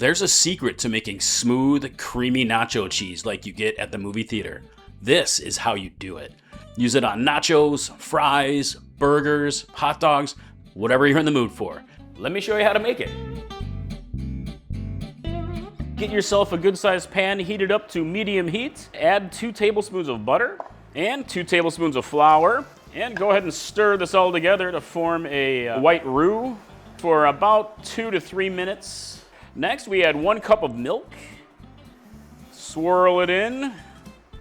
There's a secret to making smooth, creamy nacho cheese like you get at the movie theater. This is how you do it. Use it on nachos, fries, burgers, hot dogs, whatever you're in the mood for. Let me show you how to make it. Get yourself a good-sized pan, heat it up to medium heat. Add 2 tablespoons of butter and 2 tablespoons of flour. And go ahead and stir this all together to form a white roux for about 2 to 3 minutes. Next, we add 1 cup of milk. Swirl it in.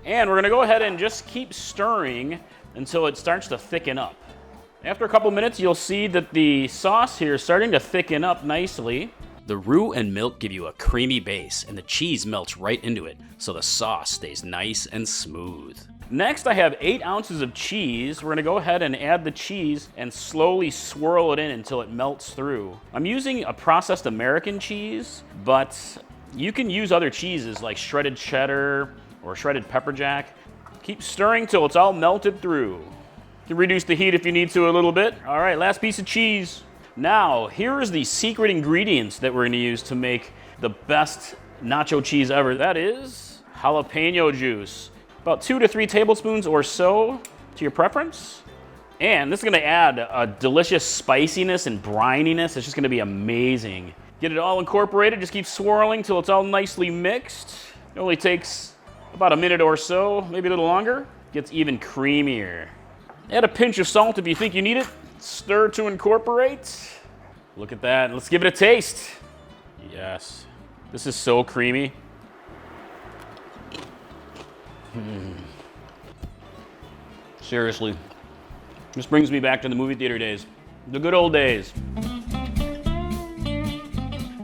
And we're gonna go ahead and just keep stirring until it starts to thicken up. After a couple minutes, you'll see that the sauce here is starting to thicken up nicely. The roux and milk give you a creamy base, and the cheese melts right into it, so the sauce stays nice and smooth. Next, I have 8 ounces of cheese. We're gonna go ahead and add the cheese and slowly swirl it in until it melts through. I'm using a processed American cheese, but you can use other cheeses like shredded cheddar or shredded pepper jack. Keep stirring till it's all melted through. You can reduce the heat if you need to a little bit. All right, last piece of cheese. Now, here is the secret ingredients that we're gonna use to make the best nacho cheese ever. That is jalapeno juice. About 2 to 3 tablespoons or so to your preference. And this is gonna add a delicious spiciness and brininess. It's just gonna be amazing. Get it all incorporated, just keep swirling till it's all nicely mixed. It only takes about a minute or so, maybe a little longer. Gets even creamier. Add a pinch of salt if you think you need it. Stir to incorporate. Look at that, let's give it a taste. Yes, this is so creamy. Seriously, this brings me back to the movie theater days, the good old days.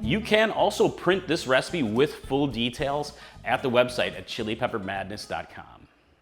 You can also print this recipe with full details at the website at chilipeppermadness.com.